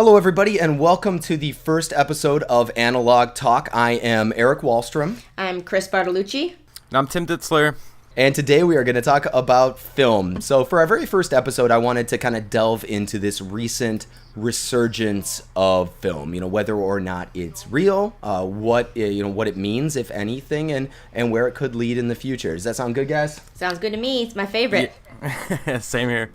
Hello, everybody, and welcome to the first episode of Analog Talk. I am Erik Wahlstrom. I'm Chris Bartolucci. And I'm Tim Ditzler. And today we are going to talk about film. So for our very first episode, I wanted to kind of delve into this recent resurgence of film, whether or not it's real, what it means, if anything, and where it could lead in the future. Does that sound good, guys? Sounds good to me. It's my favorite. Yeah. Same here.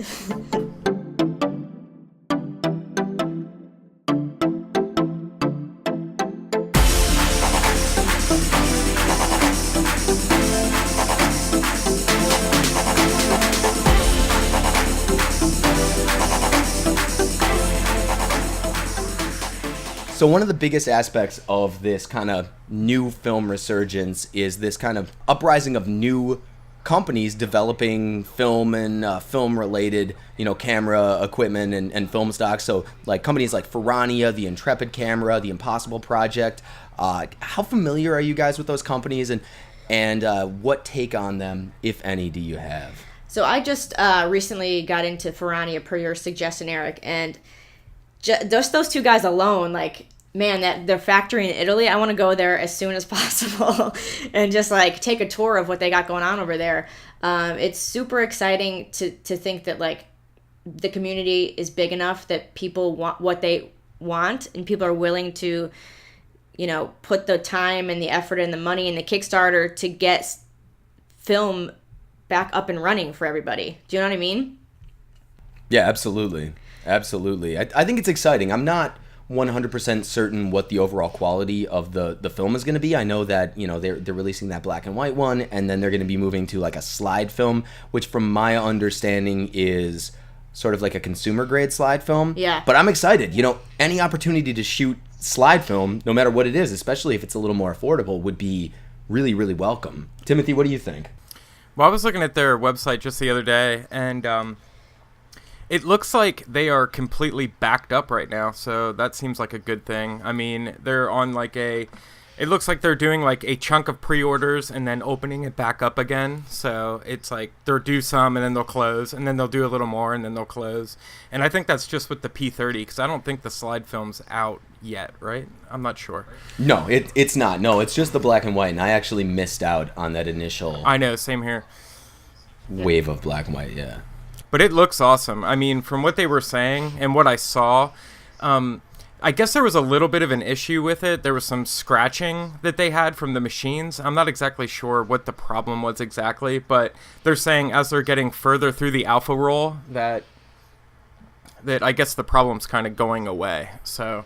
So one of the biggest aspects of this kind of new film resurgence is this kind of uprising of new companies developing film and film-related, camera equipment and film stock. So like companies like Ferrania, the Intrepid Camera, the Impossible Project. How familiar are you guys with those companies, and what take on them, if any, do you have? So I just recently got into Ferrania per your suggestion, Erik, and just those two guys alone, man, their factory in Italy, I want to go there as soon as possible and just take a tour of what they got going on over there. It's super exciting to think that the community is big enough that people want what they want and people are willing to, put the time and the effort and the money and the Kickstarter to get film back up and running for everybody. Do you know what I mean? Yeah, absolutely. Absolutely. I think it's exciting. I'm not 100% certain what the overall quality of the film is going to be. I know that, they're releasing that black and white one, and then they're going to be moving to a slide film, which from my understanding is sort of like a consumer grade slide film. Yeah. But I'm excited. Any opportunity to shoot slide film, no matter what it is, especially if it's a little more affordable, would be really, really welcome. Timothy, what do you think? Well, I was looking at their website just the other day, and it looks like they are completely backed up right now, so that seems like a good thing. I mean, they're on it looks like they're doing a chunk of pre-orders and then opening it back up again. So it's they'll do some and then they'll close, and then they'll do a little more and then they'll close. And I think that's just with the P30, because I don't think the slide film's out yet, right? I'm not sure. No, it's not. No, it's just the black and white, and I actually missed out on that initial I know, same here. wave of black and white, yeah. But it looks awesome. I mean, from what they were saying and what I saw, I guess there was a little bit of an issue with it. There was some scratching that they had from the machines. I'm not exactly sure what the problem was exactly, but they're saying as they're getting further through the alpha roll that I guess the problem's kind of going away. So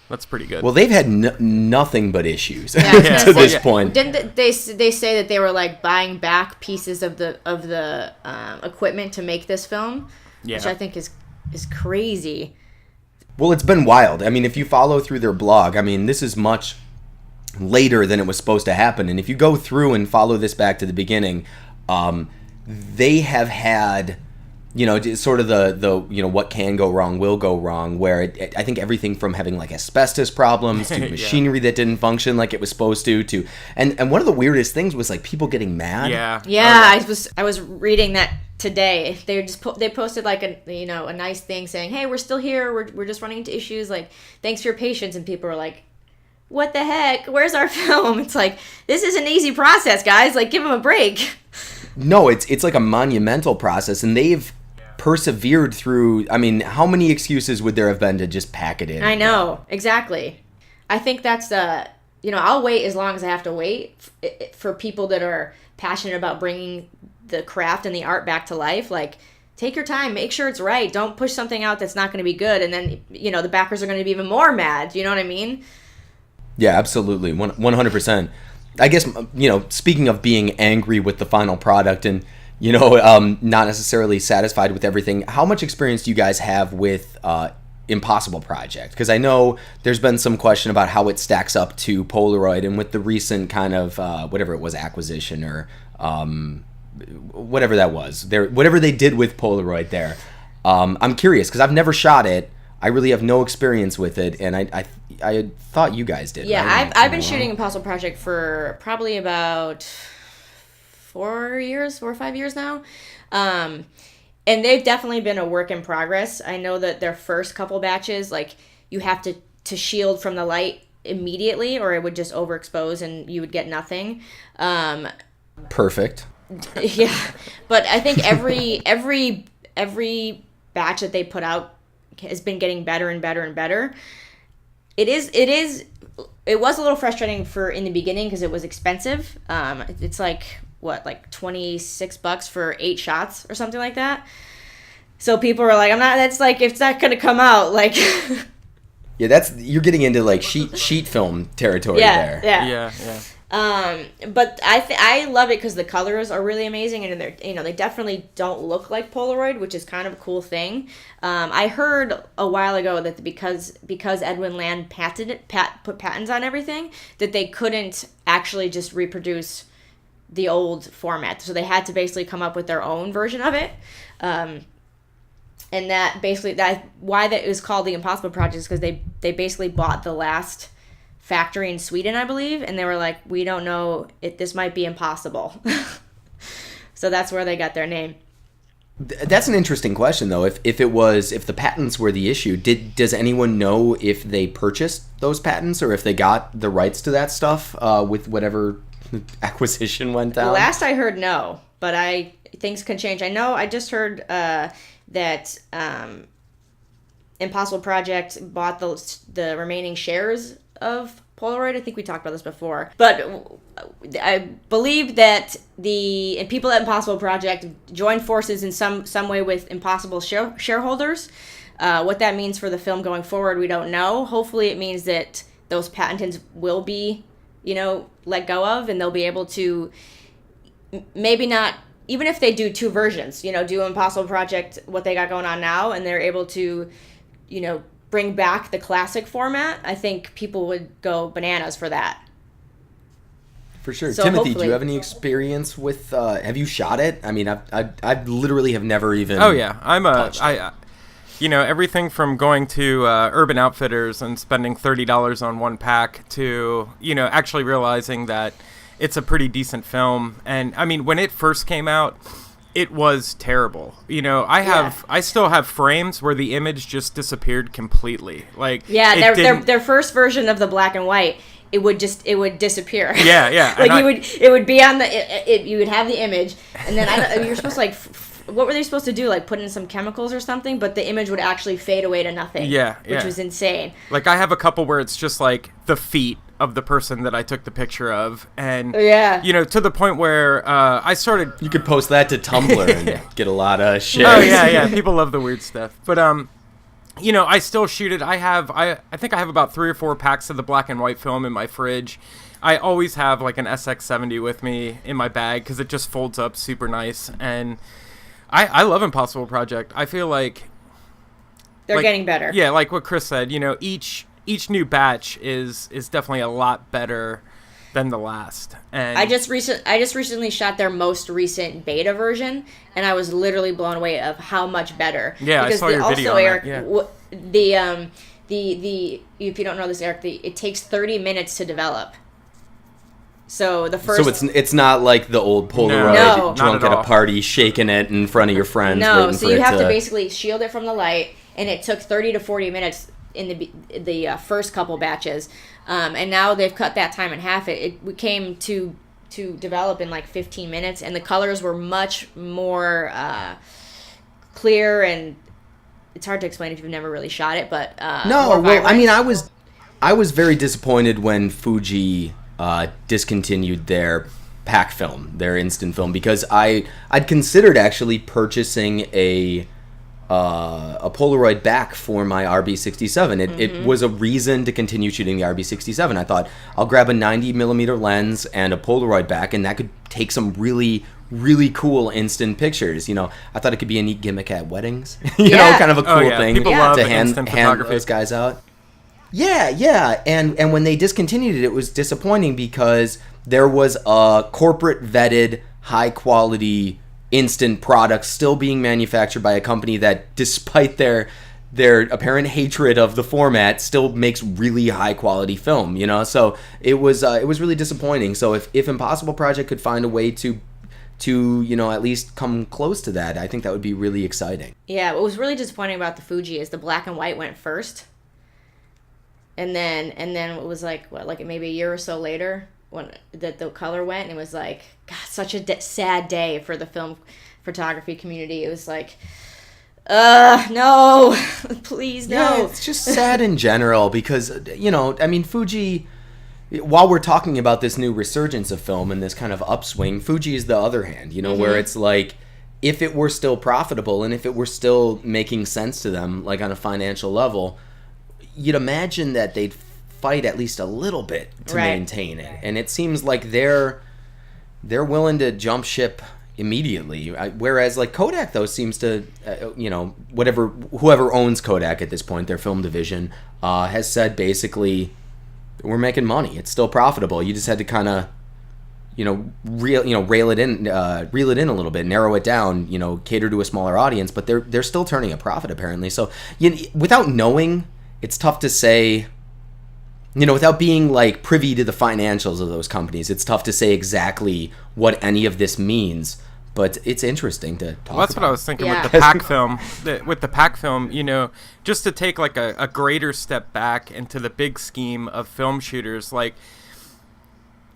that's pretty good. Well, they've had nothing but issues Yeah. to this point. Didn't they say that they were buying back pieces of the equipment to make this film? Yeah. Which I think is crazy. Well, it's been wild. I mean, if you follow through their blog, this is much later than it was supposed to happen. And if you go through and follow this back to the beginning, they have had, sort of the what can go wrong will go wrong, where I think everything from having asbestos problems to machinery that didn't function like it was supposed to and one of the weirdest things was people getting mad. Yeah. I was reading that today. They posted a nice thing saying, hey, we're still here, we're just running into issues, thanks for your patience, and people are like, what the heck, where's our film? It's this is an easy process, guys, give them a break. No, it's a monumental process, and they've persevered through. How many excuses would there have been to just pack it in? I know, exactly. I think that's I'll wait as long as I have to wait for people that are passionate about bringing the craft and the art back to life. Take your time, make sure it's right. Don't push something out that's not going to be good, and then the backers are going to be even more mad. You know what I mean? Yeah, absolutely, 100%. I guess speaking of being angry with the final product and not necessarily satisfied with everything, how much experience do you guys have with Impossible Project? Because I know there's been some question about how it stacks up to Polaroid, and with the recent kind of whatever it was, acquisition or whatever that was, whatever they did with Polaroid there. I'm curious because I've never shot it. I really have no experience with it, and I thought you guys did. Yeah, I've been shooting Impossible Project for probably about 4 or 5 years now. and they've definitely been a work in progress. I know that their first couple batches, like, you have to shield from the light immediately, or it would just overexpose and you would get nothing. Perfect. Yeah, but I think every batch that they put out has been getting better and better and better. It was a little frustrating in the beginning because it was expensive. It's like $26 for 8 shots or something like that. So people were like, it's not gonna come out like. Yeah, you're getting into like sheet film territory there. Yeah. But I love it because the colors are really amazing, and they definitely don't look like Polaroid, which is kind of a cool thing. I heard a while ago that because Edwin Land put patents on everything, that they couldn't actually just reproduce the old format, so they had to basically come up with their own version of it. And that why that is called the Impossible Project is because they basically bought the last factory in Sweden, I believe, and they were like, we don't know if this might be impossible. So that's where they got their name. That's an interesting question, though. If the patents were the issue, does anyone know if they purchased those patents or if they got the rights to that stuff with whatever acquisition went down? Last I heard, no, but things can change. I know I just heard that Impossible Project bought the remaining shares of Polaroid. I think we talked about this before, but I believe that the people at Impossible Project joined forces in some way with Impossible shareholders. What that means for the film going forward, we don't know. Hopefully it means that those patents will be, let go of, and they'll be able to maybe not, even if they do 2 versions, do Impossible Project, what they got going on now, and they're able to, bring back the classic format, I think people would go bananas for that. For sure. So Timothy, hopefully. do you have any experience with, have you shot it? I mean, I literally have never even Oh, yeah. touched it. Everything from going to Urban Outfitters and spending $30 on one pack to, actually realizing that it's a pretty decent film. And, I mean, when it first came out, it was terrible. I still have frames where the image just disappeared completely. Like, their first version of the black and white, it would disappear. Yeah. It would be on you would have the image, and then you're supposed to what were they supposed to do? Like put in some chemicals or something, but the image would actually fade away to nothing. Yeah. Which was insane. Like I have a couple where it's just like the feet of the person that I took the picture of, and to the point where I started. You could post that to Tumblr and get a lot of shit. Oh yeah, people love the weird stuff. But I still shoot it. I think I have about 3 or 4 packs of the black and white film in my fridge. I always have like an SX70 with me in my bag because it just folds up super nice, and I love Impossible Project. I feel like they're getting better. Yeah, like what Chris said. Each new batch is definitely a lot better than the last. And I just recently shot their most recent beta version, and I was literally blown away of how much better. Yeah, because I saw your video on Eric, that. Yeah. The if you don't know this, Eric, it takes 30 minutes to develop. So it's not like the old Polaroid No. drunk Not at at a all. party shaking it in front of your friends. No, waiting so for you it have to basically shield it from the light, and it took 30 to 40 minutes in the first couple batches, and now they've cut that time in half. It came to develop in like 15 minutes, and the colors were much more clear, and it's hard to explain if you've never really shot it, but No, more well, I vibrant. mean, I was very disappointed when Fuji discontinued their pack film, their instant film, because I'd considered actually purchasing a Polaroid back for my RB67. It was a reason to continue shooting the RB67. I thought I'll grab a 90mm lens and a Polaroid back, and that could take some really, really cool instant pictures. I thought it could be a neat gimmick at weddings. Kind of a cool thing People love to instant hand photography. those guys out. Yeah, and when they discontinued it, it was disappointing because there was a corporate vetted, high quality instant product still being manufactured by a company that, despite their apparent hatred of the format, still makes really high quality film. So it was really disappointing. So if Impossible Project could find a way to to, you know, at least come close to that, I think that would be really exciting. Yeah, what was really disappointing about the Fuji is the black and white went first. And then it was like, what, like maybe a year or so later when the color went, and it was like, God, such a sad day for the film photography community. It was like, no, please no. Yeah, it's just sad in general because, you know, I mean, Fuji, while we're talking about this new resurgence of film and this kind of upswing, Fuji is the other hand, you know, where it's like, if it were still profitable and if it were still making sense to them, like on a financial level, you'd imagine that they'd fight at least a little bit to maintain it. And it seems like they're willing to jump ship immediately, whereas like Kodak though seems to you know, whoever owns Kodak at this point, their film division, has said basically, we're making money, it's still profitable, you just had to kind of, you know, reel it in a little bit, narrow it down, you know, cater to a smaller audience, but they're still turning a profit apparently. So without knowing, it's tough to say, you know, without being like privy to the financials of those companies, it's tough to say exactly what any of this means. But it's interesting to talk about. That's what I was thinking with the pack film. With the pack film, you know, just to take like a greater step back into the big scheme of film shooters, like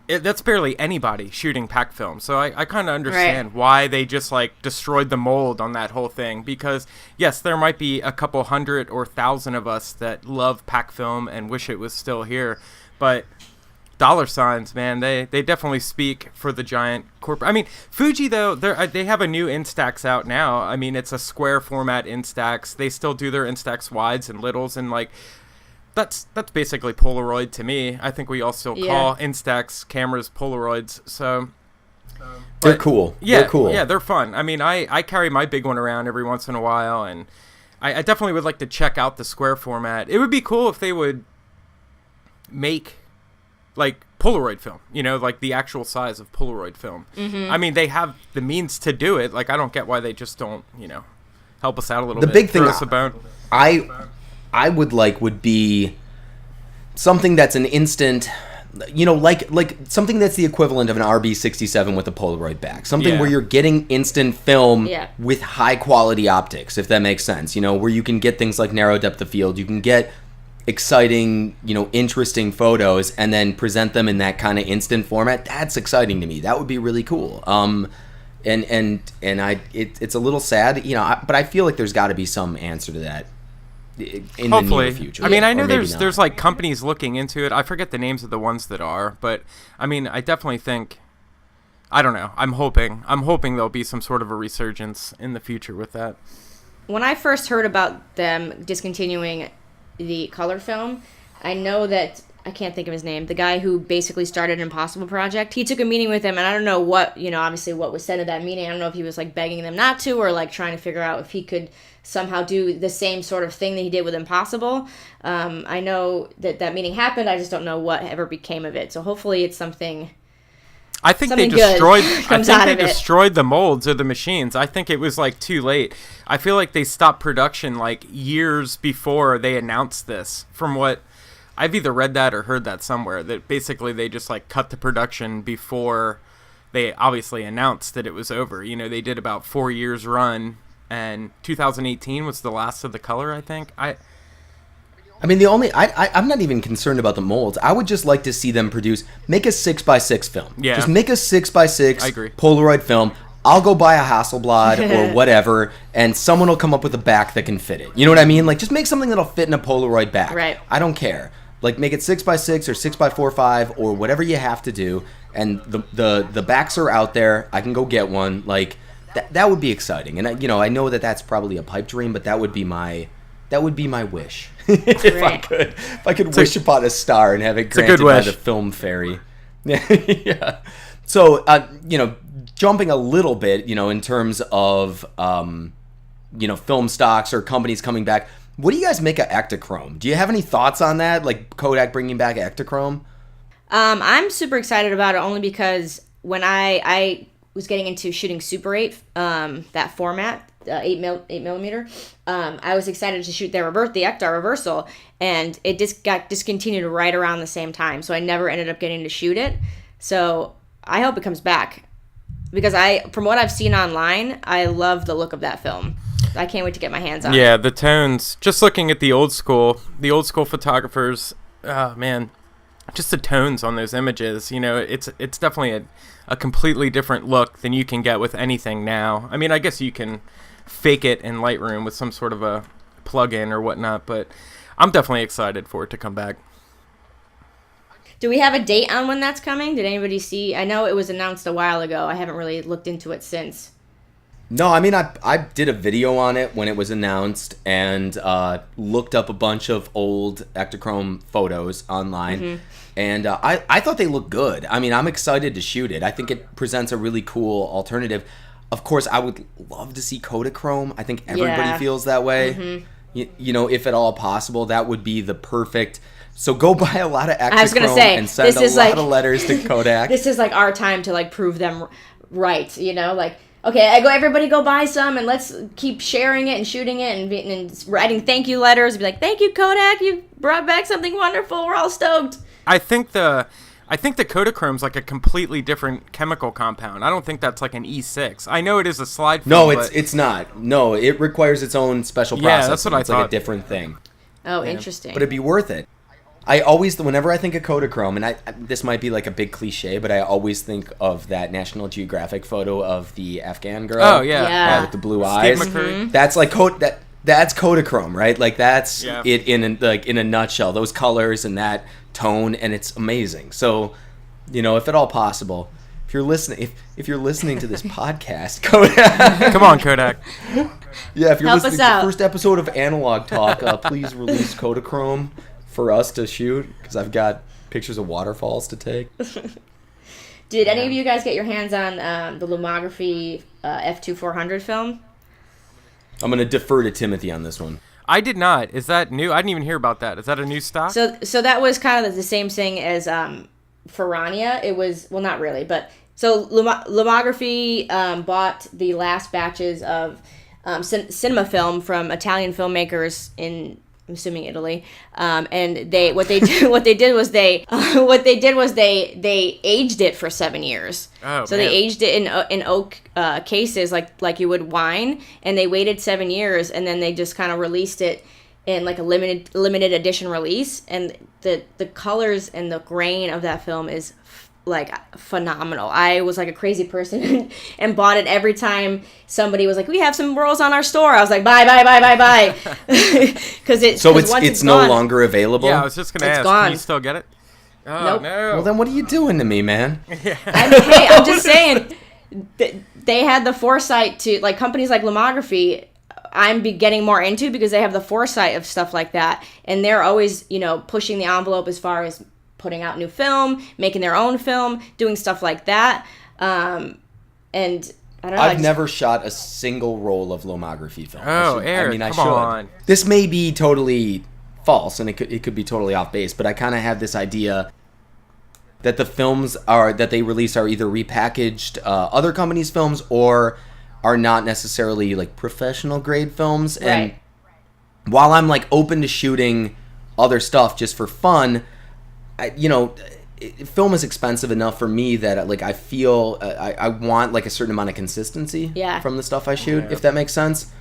that's barely anybody shooting pack film. So I kind of understand why they just like destroyed the mold on that whole thing. Because yes, there might be a couple hundred or thousand of us that love pack film and wish it was still here, but dollar signs, man, they definitely speak for the giant corporate. I mean, Fuji though, they have a new Instax out now. I mean, it's a square format Instax. They still do their Instax wides and littles, and like that's basically Polaroid to me. I think we all still call Instax cameras Polaroids. So they're cool. Yeah, they're cool. Yeah, they're fun. I mean, I carry my big one around every once in a while, and I definitely would like to check out the square format. It would be cool if they would make like Polaroid film, you know, like the actual size of Polaroid film. I mean, they have the means to do it. Like, I don't get why they just don't, you know, help us out a little bit. The big thing us a bone. I would be something that's an instant, you know, like something that's the equivalent of an RB67 with a Polaroid back. Something where you're getting instant film with high quality optics, if that makes sense. You know, where you can get things like narrow depth of field, you can get exciting, you know, interesting photos and then present them in that kind of instant format. That's exciting to me. That would be really cool. It's a little sad, you know, but I feel like there's got to be some answer to that in the near future. I mean, I know there's like companies looking into it. I forget the names of the ones that are, but I mean, I definitely think, I don't know. I'm hoping there'll be some sort of a resurgence in the future with that. When I first heard about them discontinuing the color film, I know that, I can't think of his name, the guy who basically started Impossible Project, he took a meeting with him, and I don't know what, you know, obviously what was said at that meeting. I don't know if he was like begging them not to, or like trying to figure out if he could somehow do the same sort of thing that he did with Impossible. I know that meeting happened, I just don't know what ever became of it, so hopefully it's something. I think they destroyed the molds of the machines. I think it was like too late. I feel like they stopped production like years before they announced this. From what I've either read that or heard that somewhere, that basically they just like cut the production before they obviously announced that it was over. You know, they did about 4 years run, and 2018 was the last of the color, I think. I mean, I'm not even concerned about the molds. I would just like to see them make a 6x6 film. Yeah. Just make a 6x6 I agree. Polaroid film. I'll go buy a Hasselblad or whatever, and someone will come up with a back that can fit it. You know what I mean? Like, just make something that'll fit in a Polaroid back. Right. I don't care. Like, make it 6x6 or 6x4.5 or whatever you have to do, and the backs are out there. I can go get one. Like, that would be exciting. And, you know, I know that that's probably a pipe dream, but that would be my wish. If I could wish upon a star and have it granted by the film fairy. Yeah. So, you know, jumping a little bit, you know, in terms of, you know, film stocks or companies coming back, what do you guys make of Ektachrome? Do you have any thoughts on that? Like Kodak bringing back Ektachrome? I'm super excited about it only because when I was getting into shooting Super 8, that format, 8mm, I was excited to shoot the Ektar reversal, and it just got discontinued right around the same time, so I never ended up getting to shoot it. So I hope it comes back. because from what I've seen online, I love the look of that film. I can't wait to get my hands on it. Yeah, the tones. Just looking at the old school photographers, man, just the tones on those images. It's definitely a completely different look than you can get with anything now. I mean, I guess you can fake it in Lightroom with some sort of a plug-in or whatnot, but I'm definitely excited for it to come back. Do we have a date on when that's coming? Did anybody see? I know it was announced a while ago. I haven't really looked into it since. No, I mean, I did a video on it when it was announced and looked up a bunch of old Ektachrome photos online. And I thought they looked good. I mean, I'm excited to shoot it. I think it presents a really cool alternative. Of course, I would love to see Kodachrome. I think everybody feels that way. If at all possible, that would be the perfect... So go buy a lot of Ektachrome and send a lot of letters to Kodak. This is like our time to like prove them right, like... Okay, everybody go buy some, and let's keep sharing it and shooting it and writing thank you letters. Be like, thank you, Kodak, you brought back something wonderful. We're all stoked. I think the Kodachrome's like a completely different chemical compound. I don't think that's like an E6. I know it is a slide film. No, it's not. No, it requires its own special process. Yeah, that's what I thought. It's like a different thing. Oh, interesting. But it'd be worth it. I always, whenever I think of Kodachrome, and this might be like a big cliche, but I always think of that National Geographic photo of the Afghan girl. Oh yeah, with the blue eyes. That's like that's Kodachrome, right? Like that's it in a nutshell. Those colors and that tone, and it's amazing. So, if at all possible, if you're listening to this podcast, Kodak, come on, Kodak. Yeah, if you're Help listening to the first episode of Analog Talk, please release Kodachrome for us to shoot, because I've got pictures of waterfalls to take. Did any of you guys get your hands on the Lomography F2400 film? I'm going to defer to Timothy on this one. I did not. Is that new? I didn't even hear about that. Is that a new stock? So that was kind of the same thing as Ferrania. It was, well, not really, but so Lomography bought the last batches of cinema film from Italian filmmakers in, I'm assuming, Italy, and what they did was they aged it for 7 years. Oh, so man. They aged it in oak cases like you would wine, and they waited 7 years, and then they just kind of released it in like a limited edition release, and the colors and the grain of that film is like phenomenal. I was like a crazy person and bought it every time somebody was like, we have some rolls on our store. I was like, buy. Because it's no longer available. Yeah, I was just gonna ask, gone. Can you still get it? Oh, nope. No. Well, then what are you doing to me, man? I'm just saying, they had the foresight to, like, companies like Lomography, I'm getting more into because they have the foresight of stuff like that, and they're always, pushing the envelope as far as putting out new film, making their own film, doing stuff like that. And I don't know. I've never shot a single roll of Lomography film. Oh, Erik, I come on. This may be totally false, and it could be totally off base, but I kind of have this idea that the films that they release are either repackaged other companies' films or are not necessarily like professional grade films. Right. And while I'm like open to shooting other stuff just for fun, film is expensive enough for me that like I feel I want like a certain amount of consistency from the stuff I shoot, if that makes sense.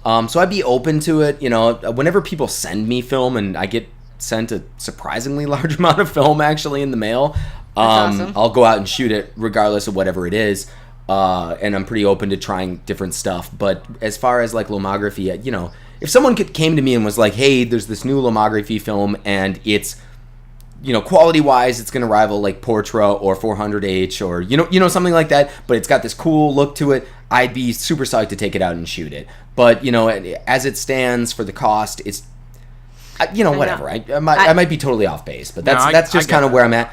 So I'd be open to it. Whenever people send me film, and I get sent a surprisingly large amount of film actually in the mail, awesome. I'll go out and shoot it regardless of whatever it is. And I'm pretty open to trying different stuff. But as far as like Lomography, if someone came to me and was like, hey, there's this new Lomography film and it's, quality-wise, it's going to rival like Portra or 400H or, something like that, but it's got this cool look to it, I'd be super psyched to take it out and shoot it. But, as it stands for the cost, it's, whatever. I might be totally off base, but that's just kind of where I'm at.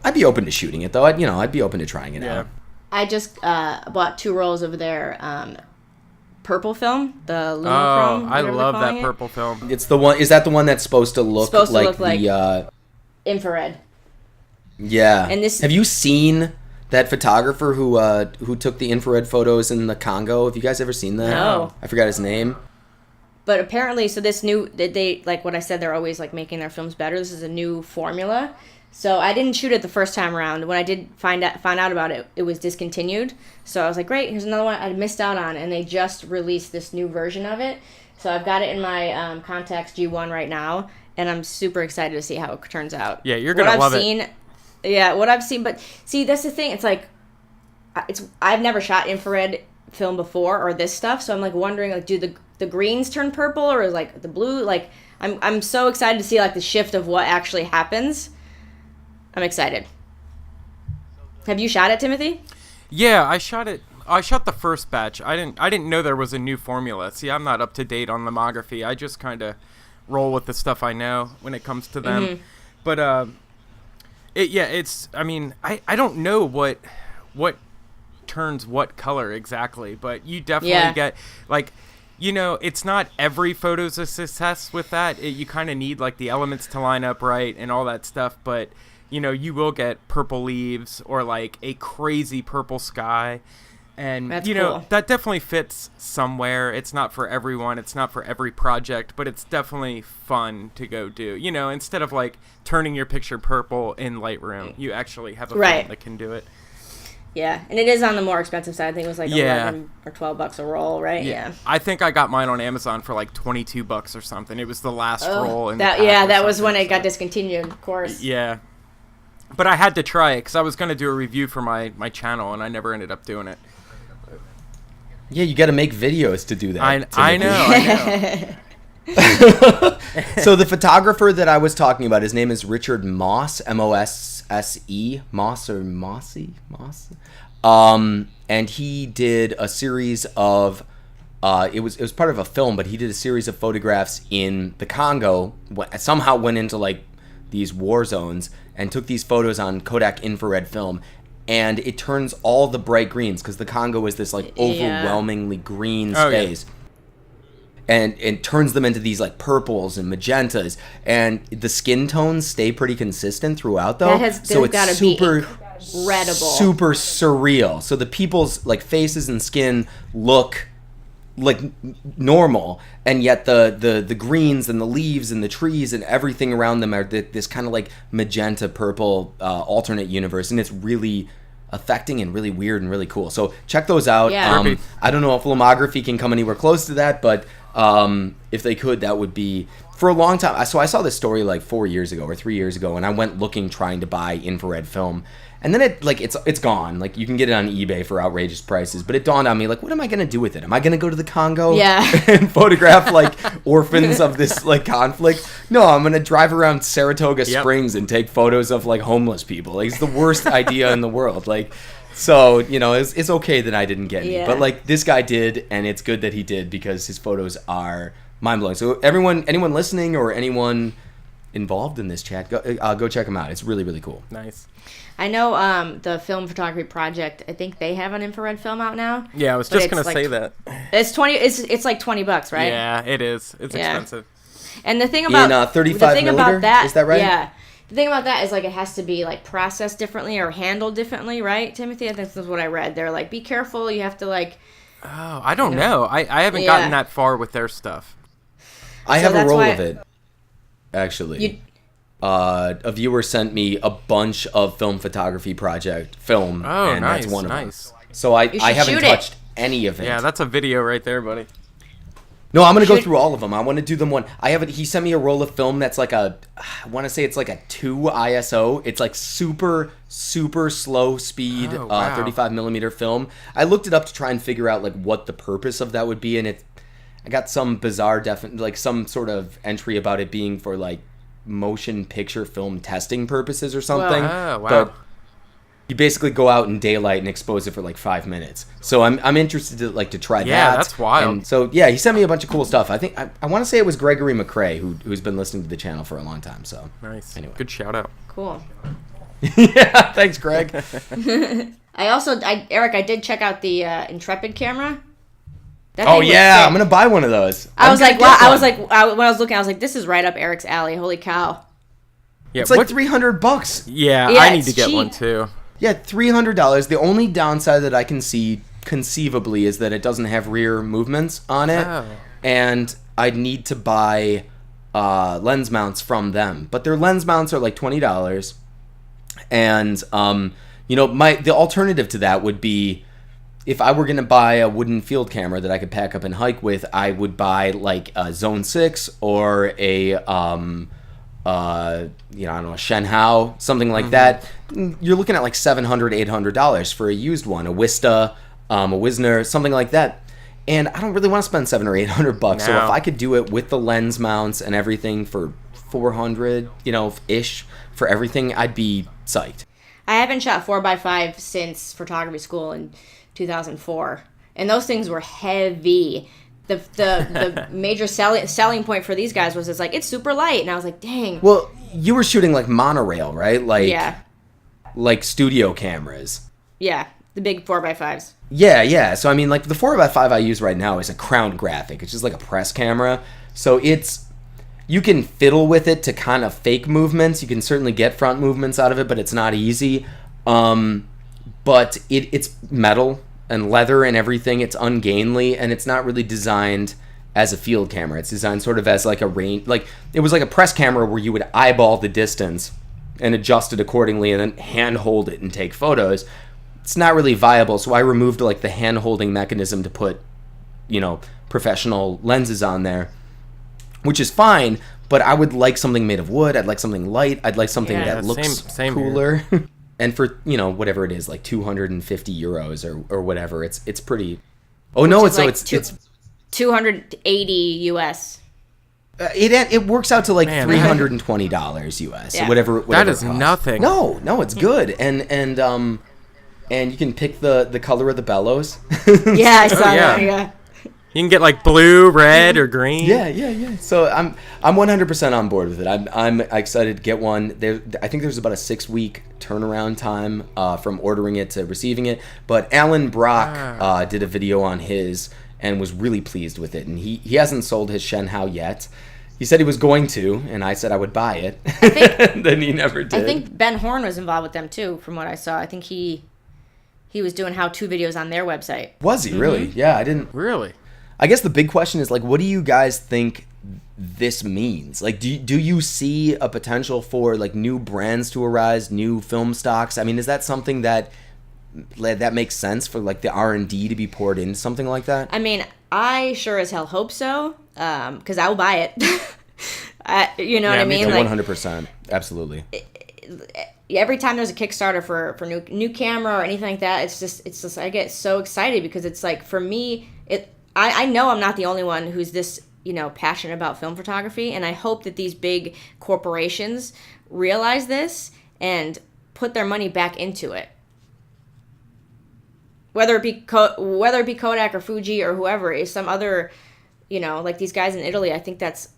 I'd be open to shooting it, though. I'd be open to trying it out. I just bought 2 rolls of their purple film, the Lumochrome. Oh, I love that purple film. It's the one. Is that the one that's supposed to look like the infrared? Yeah. And this. Have you seen that photographer who took the infrared photos in the Congo? Have you guys ever seen that? No. I forgot his name. But apparently, so this new, they like what I said, they're always like making their films better. This is a new formula. So I didn't shoot it the first time around. When I did find out about it, it was discontinued. So I was like, great, here's another one I missed out on. And they just released this new version of it. So I've got it in my Contax G1 right now. And I'm super excited to see how it turns out. Yeah, you're going to love it. Yeah, what I've seen. But see, that's the thing. It's like, I've never shot infrared film before or this stuff. So I'm like wondering, like, do the greens turn purple or is like the blue? Like, I'm so excited to see like the shift of what actually happens. I'm excited. Have you shot it, Timothy? Yeah, I shot it. I shot the first batch. I didn't know there was a new formula. See, I'm not up to date on lomography. I just kind of roll with the stuff I know when it comes to them. Mm-hmm. But it's. I mean, I don't know what turns what color exactly, but you definitely get like. You know, it's not every photo's a success with that. You kind of need like the elements to line up right and all that stuff, but you know, you will get purple leaves or like a crazy purple sky. And, that's know, cool. That definitely fits somewhere. It's not for everyone. It's not for every project, but it's definitely fun to go do. You know, instead of like turning your picture purple in Lightroom, you actually have a film that can do it. Yeah, and it is on the more expensive side. I think it was like $11 or $12 a roll, right? Yeah. I think I got mine on Amazon for like $22 or something. It was the last roll. In that was when it got discontinued, of course. Yeah. But I had to try it because I was going to do a review for my channel, and I never ended up doing it. Yeah, you got to make videos to do that. I know. So the photographer that I was talking about, his name is Richard Mosse, Mosse, Moss or Mossy, Moss. And he did a series of, it was part of a film, but he did a series of photographs in the Congo. Somehow went into like these war zones and took these photos on Kodak infrared film. And it turns all the bright greens because the Congo is this like overwhelmingly green space. And it turns them into these like purples and magentas, and the skin tones stay pretty consistent throughout though. So it's super incredible, super surreal. So the people's like faces and skin look like normal, and yet the greens and the leaves and the trees and everything around them are this kind of like magenta purple alternate universe, and it's really affecting and really weird and really cool. So check those out. I don't know if Lomography can come anywhere close to that, but if they could, that would be for a long time. So I saw this story like 4 years ago or 3 years ago, and I went looking trying to buy infrared film, and then it's gone. Like you can get it on eBay for outrageous prices, but it dawned on me like, what am I gonna do with it? Am I gonna go to the Congo and photograph like orphans of this like conflict? No, I'm gonna drive around Saratoga Springs and take photos of like homeless people. Like it's the worst idea in the world. Like. So, you know, it's okay that I didn't get any. But, like, this guy did, and it's good that he did because his photos are mind-blowing. So, anyone listening or anyone involved in this chat, go check him out. It's really, really cool. Nice. I know the Film Photography Project, I think they have an infrared film out now. Yeah, I was just going to say that. It's like $20, right? Yeah, it is. It's expensive. And the thing about... In 35 millimeter? Is that right? Yeah. The thing about that is, like, it has to be, like, processed differently or handled differently, right, Timothy? I think this is what I read. They're like, be careful. You have to, like... Oh, I don't know. I haven't gotten that far with their stuff. I have a roll of it, actually. A viewer sent me a bunch of Film Photography Project film, and that's one of them. So I haven't touched any of it. Yeah, that's a video right there, buddy. No, I'm going to go through all of them. I want to do them one. He sent me a roll of film that's like I want to say it's like a 2 ISO. It's like super, super slow speed 35 millimeter film. I looked it up to try and figure out like what the purpose of that would be, and I got some bizarre like some sort of entry about it being for like motion picture film testing purposes or something. Wow. But you basically go out in daylight and expose it for like 5 minutes. So I'm interested to try that. Yeah, that's wild. And so yeah, he sent me a bunch of cool stuff. I think I want to say it was Gregory McRae who's been listening to the channel for a long time. So nice. Anyway, good shout out. Cool. Yeah, thanks, Greg. Eric, I did check out the Intrepid camera. Oh yeah, I'm gonna buy one of those. I was like, when I was looking, I was like, this is right up Eric's alley. Holy cow! Yeah, it's like $300. Yeah, I need to get one too. Yeah, $300. The only downside that I can see conceivably is that it doesn't have rear movements on it. Oh. And I'd need to buy lens mounts from them. But their lens mounts are like $20. And, the alternative to that would be, if I were going to buy a wooden field camera that I could pack up and hike with, I would buy like a Zone 6 or a, a Shenhao, something like that. You're looking at like $700, $800 for a used one, a Wista, a Wisner, something like that. And I don't really want to spend $700 or $800. No. So if I could do it with the lens mounts and everything for $400, ish for everything, I'd be psyched. I haven't shot 4x5 since photography school in 2004, and those things were heavy. The major selling point for these guys was it's super light, and I was like, dang. Well, you were shooting like monorail, right? Yeah. Like studio cameras. Yeah, the big 4x5s. Yeah. So I mean, like the 4x5 I use right now is a Crown Graphic. It's just like a press camera. So you can fiddle with it to kind of fake movements. You can certainly get front movements out of it, but it's not easy. But it's metal and leather and everything. It's ungainly, and it's not really designed as a field camera. It's designed sort of as like a range. Like it was like a press camera where you would eyeball the distance and adjust it accordingly, and then hand hold it and take photos. It's not really viable, so I removed like the hand holding mechanism to put, professional lenses on there, which is fine. But I would like something made of wood. I'd like something light. I'd like something that looks same cooler. And for, whatever it is, like 250 euros or whatever, it's pretty. Oh, no, it's 280 US. It works out to like $320 US, Yeah. whatever That is it costs. nothing. No, it's good. And you can pick the color of the bellows. Yeah, I saw that. yeah. Yeah. You can get like blue, red, or green. Yeah. So I'm 100% on board with it. I'm excited to get one. I think there's about a 6-week turnaround time from ordering it to receiving it. But Alan Brock did a video on his and was really pleased with it. And he hasn't sold his Shenhao yet. He said he was going to, and I said I would buy it. And then he never did. I think Ben Horn was involved with them too, from what I saw. I think he was doing how-to videos on their website. Was he really? Yeah, I didn't. Really? I guess the big question is, like, what do you guys think this means? Like, do you see a potential for, like, new brands to arise, new film stocks? I mean, is that something that makes sense for, like, the R&D to be poured into something like that? I mean, I sure as hell hope so, because I will buy it. You know what I mean? Like, 100%. Absolutely. Every time there's a Kickstarter for new camera or anything like that, it's just I get so excited because it's like, for me, I know I'm not the only one who's this, passionate about film photography, and I hope that these big corporations realize this and put their money back into it. Whether it be Kodak or Fuji or whoever, is some other, like these guys in Italy, I think that's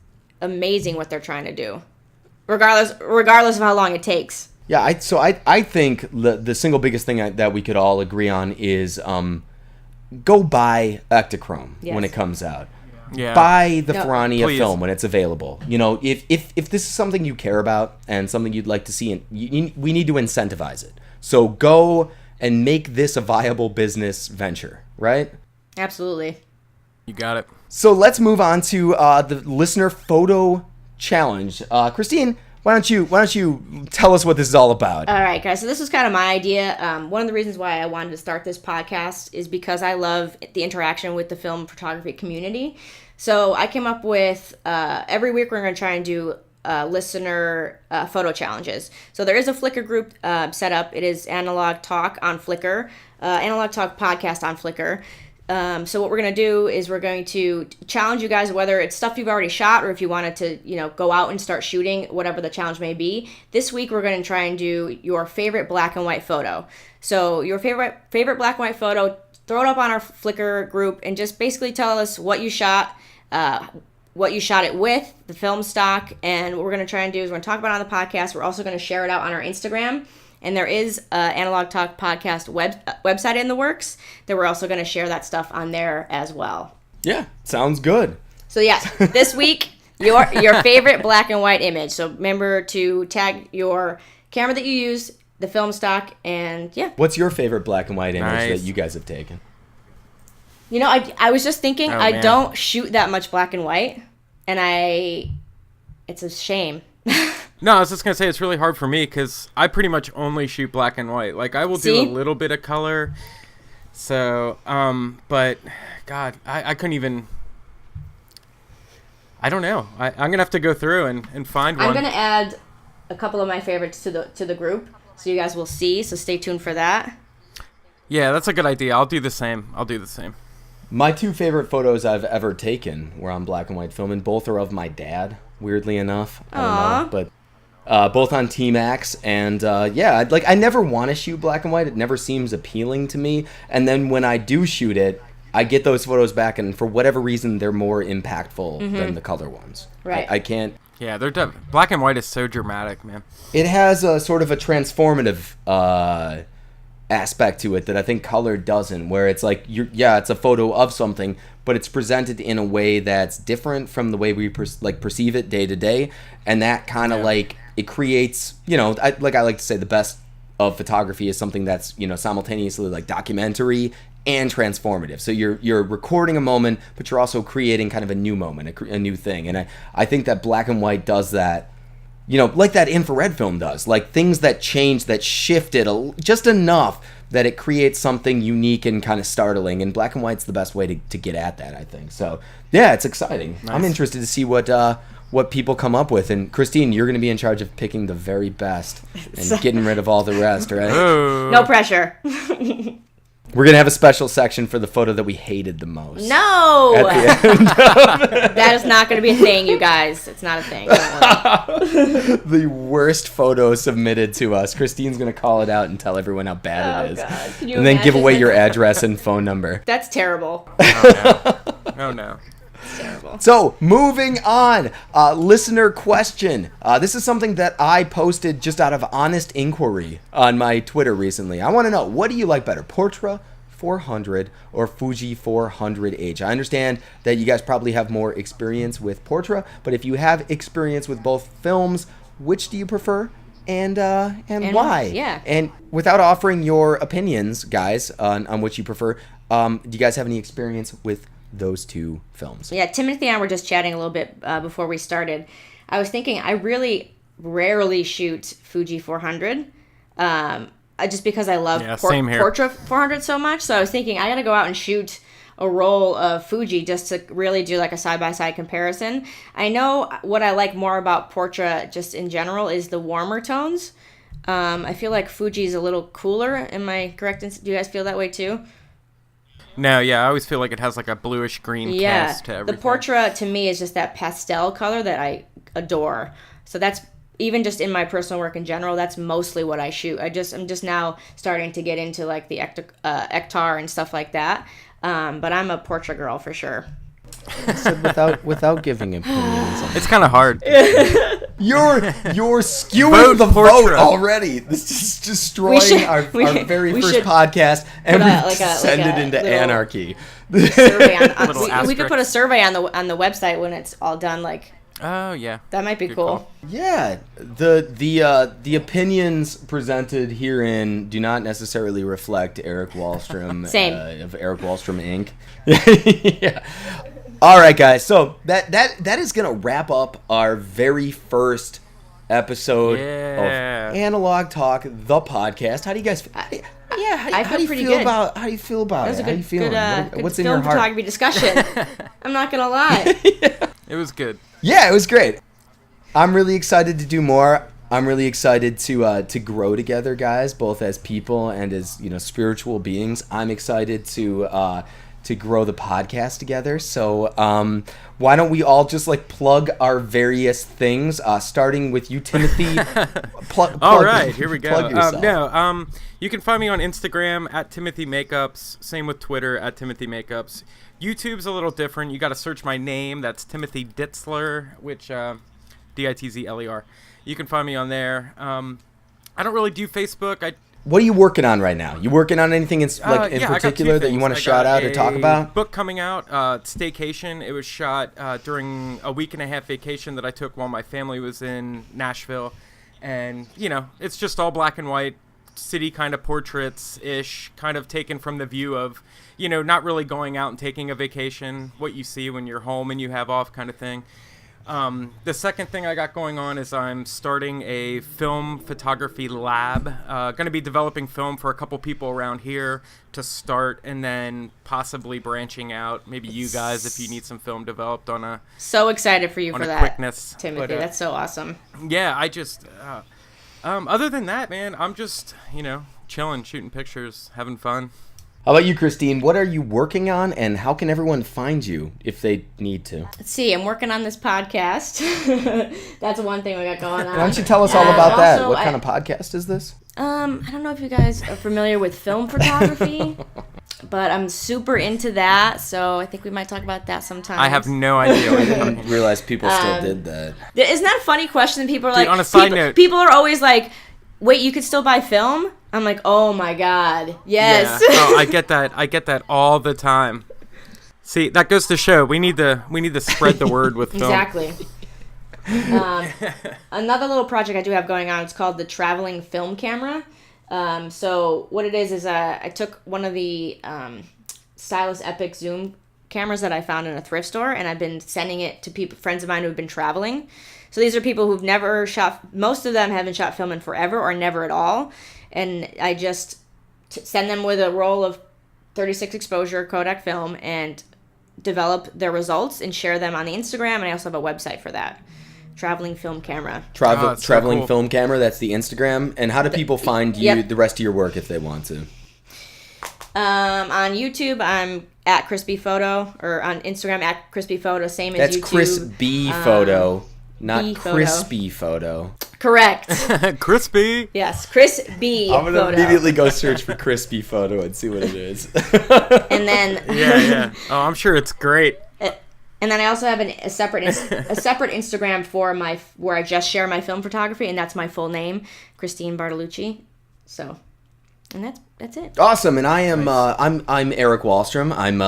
amazing what they're trying to do. Regardless of how long it takes. Yeah, I think the single biggest thing that we could all agree on is go buy Ektachrome when it comes out. Yeah. Buy the Ferrania Please. film when it's available. If this is something you care about and something you'd like to see, we need to incentivize it. So go and make this a viable business venture, right? Absolutely. You got it. So let's move on to the listener photo challenge. Christine, why don't you tell us what this is all about? All right, guys. So this was kind of my idea. One of the reasons why I wanted to start this podcast is because I love the interaction with the film photography community. So I came up with every week we're going to try and do listener photo challenges. So there is a Flickr group set up. It is Analog Talk on Flickr, Analog Talk Podcast on Flickr. So what we're going to do is we're going to challenge you guys, whether it's stuff you've already shot or if you wanted to, go out and start shooting, whatever the challenge may be. This week, we're going to try and do your favorite black and white photo. So your favorite black and white photo, throw it up on our Flickr group and just basically tell us what you shot it with, the film stock. And what we're going to try and do is we're going to talk about it on the podcast. We're also going to share it out on our Instagram. And there is an Analog Talk podcast website in the works that we're also going to share that stuff on there as well. Yeah, sounds good. So yeah, this week, your favorite black and white image. So remember to tag your camera that you use, the film stock, and yeah. What's your favorite black and white image Nice. that you guys have taken? You know, I was just thinking, Oh, I man. don't shoot that much black and white, and it's a shame. No, I was just gonna say it's really hard for me because I pretty much only shoot black and white. Like I will do See? a little bit of color. So, but God, I couldn't even. I don't know. I'm gonna have to go through and find one. I'm gonna add a couple of my favorites to the group, so you guys will see. So stay tuned for that. Yeah, that's a good idea. I'll do the same. My 2 favorite photos I've ever taken were on black and white film, and both are of my dad, weirdly enough. I don't know, but both on T-Max, and I never want to shoot black and white. It never seems appealing to me, and then when I do shoot it, I get those photos back, and for whatever reason, they're more impactful than the color ones. Right. I can't... Yeah, black and white is so dramatic, man. It has a sort of a transformative aspect to it that I think color doesn't, where it's like it's a photo of something, but it's presented in a way that's different from the way we perceive it day to day, and that kind of it creates, I like to say the best of photography is something that's simultaneously like documentary and transformative. So you're recording a moment, but you're also creating kind of a new moment, a new thing, and I think that black and white does that. Like that infrared film does, like things that change, that shifted just enough that it creates something unique and kind of startling. And black and white's the best way to get at that, I think. So yeah, it's exciting. Nice. I'm interested to see what people come up with. And Christine, you're going to be in charge of picking the very best and getting rid of all the rest, right? No pressure. We're going to have a special section for the photo that we hated the most. No! At the end. That is not going to be a thing, you guys. It's not a thing. The worst photo submitted to us. Christine's going to call it out and tell everyone how bad it is. God. Can you and then give imagine away that? your address and phone number. That's terrible. Oh, no. It's terrible. So, moving on. Listener question. This is something that I posted just out of honest inquiry on my Twitter recently. I want to know, what do you like better, Portra 400 or Fuji 400H? I understand that you guys probably have more experience with Portra, but if you have experience with both films, which do you prefer? And why? Yeah. And without offering your opinions, guys, on which you prefer, do you guys have any experience with those 2 films? Yeah, Timothy and I were just chatting a little bit before we started. I was thinking I really rarely shoot Fuji 400, just because I love Portra 400 so much. So I was thinking I got to go out and shoot a roll of Fuji just to really do like a side-by-side comparison. I know what I like more about Portra just in general is the warmer tones. I feel like Fuji is a little cooler. Am I correct? Do you guys feel that way too? No, yeah, I always feel like it has like a bluish green cast to everything. The Portra to me is just that pastel color that I adore. So that's even just in my personal work in general. That's mostly what I shoot. I'm just now starting to get into like the Ektar and stuff like that. But I'm a Portra girl for sure. So without giving opinions, it's kind of hard. You're skewing the vote already. This is destroying our very first podcast, and we send it into anarchy. We could put a survey on the website when it's all done. Like, oh yeah, that might be Good cool. call. Yeah, the opinions presented herein do not necessarily reflect Erik Wahlstrom. Same. Of Erik Wahlstrom Inc. Yeah. All right, guys. So that is gonna wrap up our very first episode of Analog Talk, the podcast. How do you guys feel? How do you feel about it? How are you feeling? What's in your heart? Photography discussion. I'm not gonna lie. It was good. Yeah, it was great. I'm really excited to do more. I'm really excited to grow together, guys, both as people and as spiritual beings. I'm excited to grow the podcast together. So why don't we all just plug our various things, starting with you, Timothy. All right, here we go. Plug yourself. You can find me on Instagram at timothy.makeups. Same with Twitter at timothy.makeups. YouTube's a little different. You got to search my name. That's Timothy Ditzler, which Ditzler. You can find me on there. I don't really do Facebook. What are you working on right now? You working on anything in particular that you want to shout out or talk about? Book coming out, Staycation. It was shot during a week and a half vacation that I took while my family was in Nashville, and it's just all black and white, city kind of portraits-ish, kind of taken from the view of, not really going out and taking a vacation, what you see when you're home and you have off kind of thing. The second thing I got going on is I'm starting a film photography lab. Going to be developing film for a couple people around here to start, and then possibly branching out. Maybe you guys, if you need some film developed on a so excited for you for that, quickness. Timothy. But, that's so awesome. Yeah, I just other than that, man, I'm just chilling, shooting pictures, having fun. How about you, Christine? What are you working on, and how can everyone find you if they need to? Let's see. I'm working on this podcast. That's one thing we got going on. Why don't you tell us all about that? Also, What kind of podcast is this? I don't know if you guys are familiar with film photography, but I'm super into that, so I think we might talk about that sometime. I have no idea. I didn't realize people still did that. Isn't that a funny question? People are like, on a side note, people are always like, wait, you could still buy film? I'm like, oh my God, yes. Yeah. Oh, I get that all the time. See, that goes to show we need to spread the word with film. Exactly. Another little project I do have going on, it's called the traveling film camera. So what it is I took one of the Stylus Epic zoom cameras that I found in a thrift store, and I've been sending it to friends of mine who've been traveling. So these are people who've never shot, most of them haven't shot film in forever or never at all. And I just send them with a roll of 36 exposure Kodak film and develop their results and share them on the Instagram. And I also have a website for that. Traveling film camera. Traveling cool. film camera, that's the Instagram. And how do people find you, the rest of your work, if they want to? On YouTube, I'm at Crispy Photo, or on Instagram at Crispy Photo, same as That's YouTube. Chris B Photo, not B-photo. Crispy Photo. Correct. Crispy. Yes, Chris B. I'm gonna Photo. immediately go search for Crispy Photo and see what it is. And then Yeah. Oh, I'm sure it's great. And then I also have a separate Instagram for where I just share my film photography, and that's my full name, Christine Bartolucci. So, and that's it. Awesome, and I am I'm Erik Wahlstrom. I'm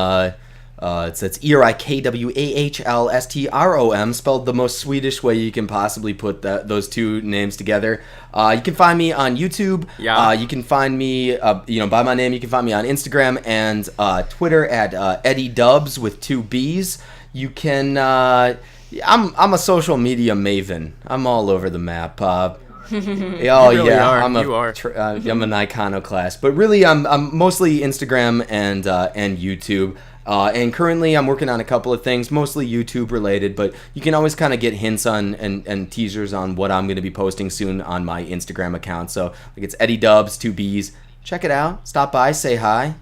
it's ErikwAhlstrom, spelled the most Swedish way you can possibly put those two names together. You can find me on YouTube. Yeah. You can find me by my name. You can find me on Instagram and Twitter at Eddie Dubs with 2 B's. You can I'm a social media maven. I'm all over the map. Really are. I'm an iconoclast, but really I'm mostly Instagram and YouTube. And currently I'm working on a couple of things, mostly YouTube related, but you can always kind of get hints on and teasers on what I'm going to be posting soon on my Instagram account. So like it's Eddie Dubs, 2 B's. Check it out. Stop by, say hi,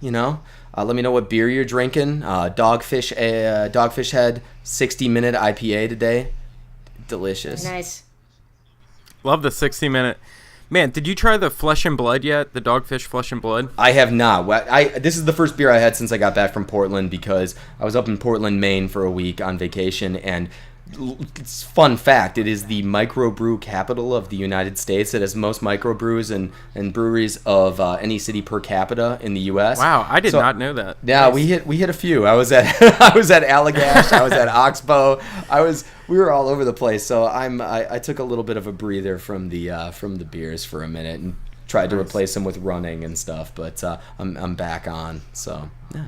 let me know what beer you're drinking. Dogfish Head 60-minute IPA today. Delicious. Nice. Love the 60-minute. Man, did you try the Flesh and Blood yet? The Dogfish Flesh and Blood? I have not. This is the first beer I had since I got back from Portland because I was up in Portland, Maine for a week on vacation, and it's fun fact, it is the microbrew capital of the United States. It has most microbrews and breweries of any city per capita in the U.S. Wow, I did not know that. Yeah, Nice. we hit a few. I was at Allagash. I was at Oxbow. We were all over the place. So I took a little bit of a breather from the beers for a minute and tried to replace them with running and stuff. But I'm back on. So yeah.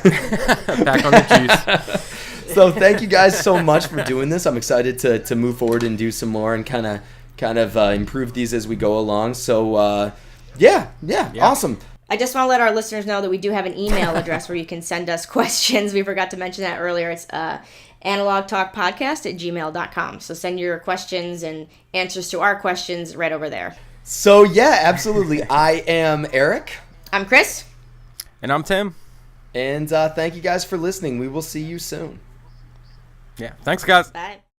Back on the juice. So thank you guys so much for doing this. I'm excited to move forward and do some more and kind of improve these as we go along. So yeah, awesome. I just want to let our listeners know that we do have an email address where you can send us questions. We forgot to mention that earlier. It's analogtalkpodcast@gmail.com. So send your questions and answers to our questions right over there. So yeah, absolutely. I am Erik. I'm Chris. And I'm Tim. And thank you guys for listening. We will see you soon. Yeah. Thanks, guys. Bye.